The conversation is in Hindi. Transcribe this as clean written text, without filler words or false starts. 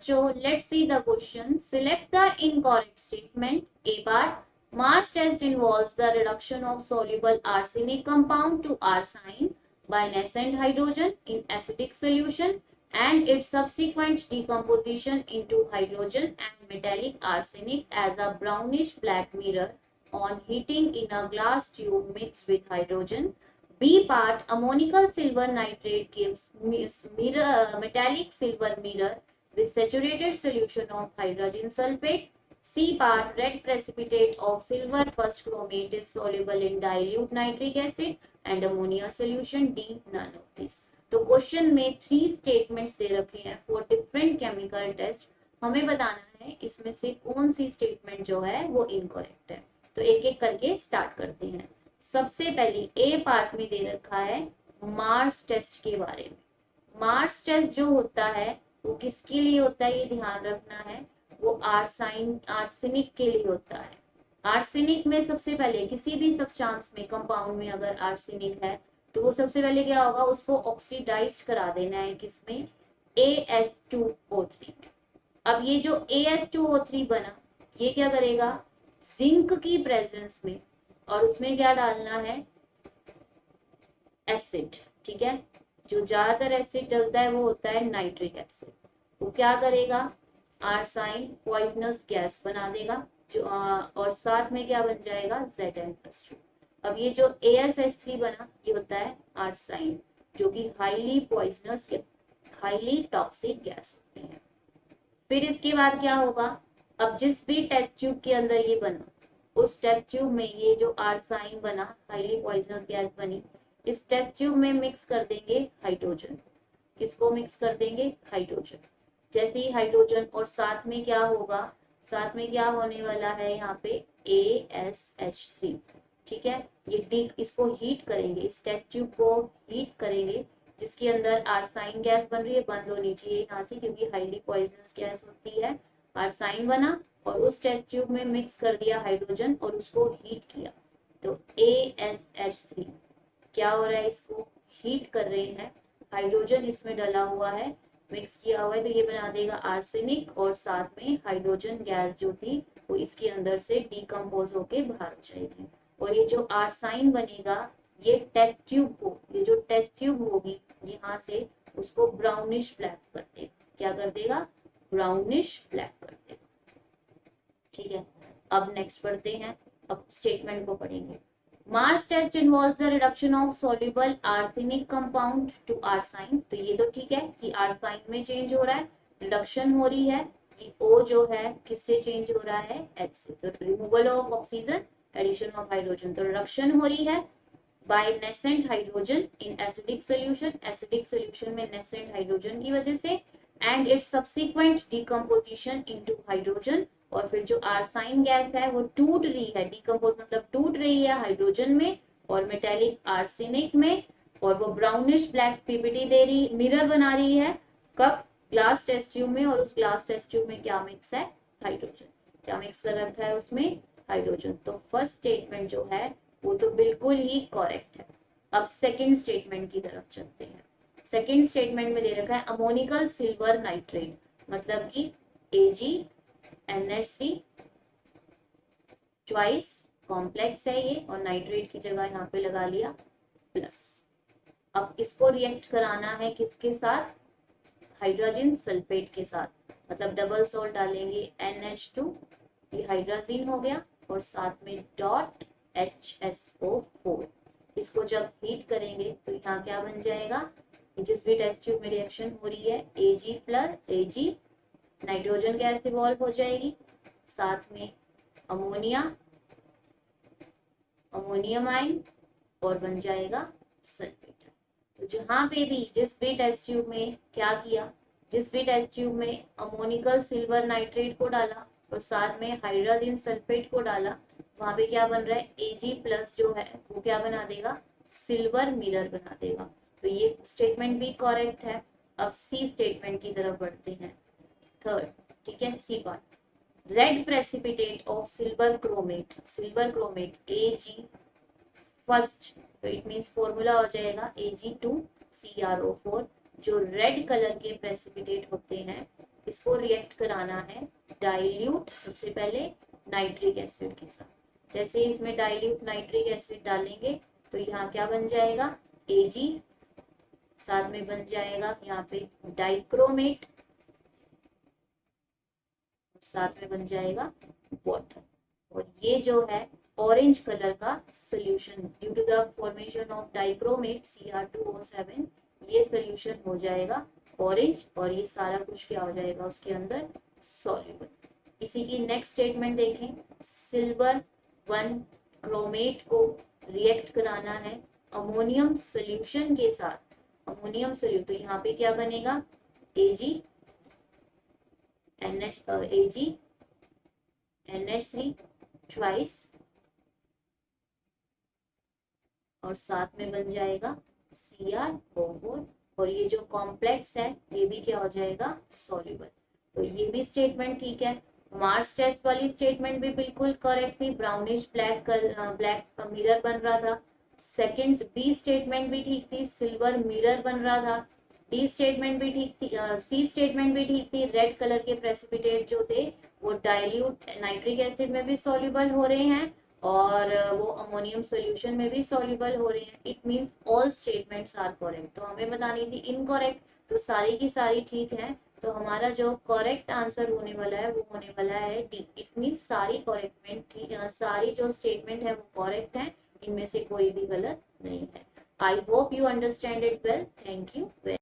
बच्चों, let's see the question. Select the incorrect statement. A part. Mars test involves the reduction of soluble arsenic compound to arsine by nascent hydrogen in acidic solution and its subsequent decomposition into hydrogen and metallic arsenic as a brownish black mirror on heating in a glass tube mixed with hydrogen. B part. Ammonical silver nitrate gives metallic silver mirror with saturated solution of hydrogen sulfate. C part. Red precipitate of silver first chromate is soluble in dilute nitric acid and ammonia solution. D. None of these. तो क्वेश्चन में 3 स्टेटमेंट्स दे रखे हैं फॉर डिफरेंट केमिकल टेस्ट. हमें बताना है इसमें से कौन सी स्टेटमेंट जो है वो इनकरेक्ट है. तो एक एक करके स्टार्ट करते हैं. सबसे पहले ए पार्ट में दे रखा है मार्स टेस्ट के बारे में. मार्स टेस्ट जो होता है वो किसके लिए होता है, ये ध्यान रखना है. वो आर्सेनिक के लिए होता है. आर्सेनिक में सबसे पहले किसी भी सब्सटेंस में, कंपाउंड में अगर आर्सेनिक है तो वो सबसे पहले क्या होगा, उसको ऑक्सीडाइज करा देना है किसमें, AS2O3 में. अब ये जो AS2O3 बना, ये क्या करेगा, जिंक की प्रेजेंस में, और उसमें क्या डालना है, एसिड. ठीक है, जो ज्यादातर एसिड डलता है वो होता है नाइट्रिक एसिड. वो क्या करेगा, आर्साइन पॉइजनस गैस बना देगा जो और साथ में क्या बन जाएगा, Zn+2. अब ये जो ASH3 बना, ये होता है आर्साइन, जो कि highly poisonous, highly toxic gas होती है. फिर इसके बाद क्या होगा, अब जिस भी टेस्ट ट्यूब के अंदर ये बना, उस टेस्ट ट्यूब में ये जो आर्साइन बना, हाईली पॉइजनस गैस बनी, इस टेस्ट ट्यूब में मिक्स कर देंगे हाइड्रोजन. किसको मिक्स कर देंगे, हाइड्रोजन. जैसे ही हाइड्रोजन, और साथ में क्या होगा, साथ में क्या होने वाला है यहाँ पे, ASH3. ठीक है, ये इसको हीट करेंगे, इस टेस्ट ट्यूब को हीट करेंगे, जिसके अंदर आर्साइन गैस बन रही है. बंद होनी चाहिए यहाँ से, क्योंकि हाईली पॉइजनस गैस होती है. आर्साइन बना और उस टेस्ट ट्यूब में मिक्स कर दिया हाइड्रोजन और उसको हीट किया. तो ASH3 क्या हो रहा है, इसको हीट कर रहे हैं, हाइड्रोजन इसमें डला हुआ है, मिक्स किया हुआ है, तो ये बना देगा आर्सेनिक, और साथ में हाइड्रोजन गैस जो थी वो इसके अंदर से डिकम्पोज होके बाहर हो जाएगी. और ये जो आर्साइन बनेगा, ये टेस्ट ट्यूब को, ये जो टेस्ट ट्यूब होगी यहाँ से, उसको ब्राउनिश ब्लैक कर देगा. क्या कर देगा, ब्राउनिश ब्लैक कर देगा. ठीक है, अब नेक्स्ट पढ़ते हैं. अब स्टेटमेंट को पढ़ेंगे. Marsh test involves the reduction of soluble arsenic compound to arsine. तो ये तो ठीक है कि आर्साइन में चेंज हो रहा है, रिडक्शन हो रही है. ये O जो है किससे चेंज हो रहा है, H से. तो removal of oxygen, addition of hydrogen, तो रिडक्शन हो रही है by nascent hydrogen in acidic solution, acidic solution में नेसेंट हाइड्रोजन की वजह से, and its subsequent decomposition into hydrogen. और फिर जो आर्साइन गैस है वो टूट रही है, डिकम्पोज मतलब टूट रही है हाइड्रोजन में और मेटेलिक आर्सेनिक में, और वो ब्राउनिश ब्लैक पीपीटी दे रही, मिरर बना रही है. कब, ग्लास टेस्ट ट्यूब में. और उस ग्लास टेस्ट ट्यूब में क्या मिक्स है, हाइड्रोजन. क्या मिक्स कर रखा है उसमें, हाइड्रोजन. तो फर्स्ट स्टेटमेंट जो है वो तो बिल्कुल ही करेक्ट है. अब सेकेंड स्टेटमेंट की तरफ चलते हैं. सेकेंड स्टेटमेंट में दे रखा है अमोनिकल सिल्वर नाइट्रेट, मतलब कि AgNH3 ट्वाइस कॉम्प्लेक्स है ये, और नाइट्रेट की जगह यहाँ पे लगा लिया प्लस. अब इसको रिएक्ट कराना है किसके साथ, हाइड्रोजन सल्फेट के साथ, मतलब डबल सॉल्ट डालेंगे NH2, ये हाइड्रोजन हो गया, और साथ में डॉट HSO4. इसको जब हीट करेंगे तो यहाँ क्या बन जाएगा, जिस भी टेस्ट ट्यूब में रिएक्शन हो रही है, Ag plus Ag, nitrogen gas evolve हो जाएगी, साथ में अमोनिया, अमोनियम आयन, और बन जाएगा सल्फेट. तो जहां पे भी जिस भी टेस्ट ट्यूब में क्या किया, जिस भी टेस्ट ट्यूब में अमोनिकल सिल्वर नाइट्रेट को डाला और साथ में हाइड्रोजन सल्फेट को डाला, वहां पे क्या बन रहा है, Ag प्लस जो है वो क्या बना देगा, सिल्वर मिरर बना देगा. तो ये स्टेटमेंट भी करेक्ट है. अब सी स्टेटमेंट की तरफ बढ़ते हैं, थर्ड. ठीक है, C part. Red precipitate of silver chromate, silver chromate Ag first, तो इट मींस फॉर्मूला हो जाएगा Ag2CrO4. जो रेड कलर के प्रेसिपिटेट होते हैं इसको रिएक्ट कराना है डाइल्यूट सबसे पहले नाइट्रिक एसिड के साथ। जैसे इसमें डाइल्यूट नाइट्रिक एसिड डालेंगे तो यहाँ क्या बन जाएगा Ag, साथ में बन जाएगा यहाँ पे डाइक्रोमेट, साथ में बन जाएगा वाटर। और ये जो है ऑरेंज कलर का solution due to the formation of dichromate Cr2O7, ये सोल्यूशन हो जाएगा ऑरेंज और ये सारा कुछ क्या हो जाएगा उसके अंदर सॉल्युबल। इसी की नेक्स्ट स्टेटमेंट देखें, सिल्वर 1 क्रोमेट को रिएक्ट कराना है अमोनियम सोल्यूशन के साथ, अमोनियम सोल्यूट, तो यहाँ पे क्या बनेगा Ag NH3 ट्वाइस और साथ में बन जाएगा Cr4 और ये जो कॉम्प्लेक्स है ये भी क्या हो जाएगा सॉल्युबल। तो ये भी स्टेटमेंट ठीक है। मार्स टेस्ट वाली स्टेटमेंट भी बिल्कुल करेक्ट थी, ब्राउनिश ब्लैक ब्लैक मिरर बन रहा था। सेकंड बी स्टेटमेंट भी ठीक थी, सिल्वर मिरर बन रहा था। डी स्टेटमेंट भी ठीक थी, सी स्टेटमेंट भी ठीक थी, रेड कलर के प्रेसिपिटेट जो थे वो डाइल्यूट नाइट्रिक एसिड में भी सॉल्युबल हो रहे हैं और वो अमोनियम सॉल्यूशन में भी सॉल्युबल हो रहे हैं। It means all statements are correct. तो हमें बतानी थी इनकरेक्ट, तो सारी की सारी ठीक है। तो हमारा जो करेक्ट आंसर होने वाला है वो होने वाला है डी। इट मींस सारी करेक्टमेंट ठीक, सारी जो स्टेटमेंट है वो करेक्ट है, इनमें से कोई भी गलत नहीं है। I hope you understand it well. Thank you.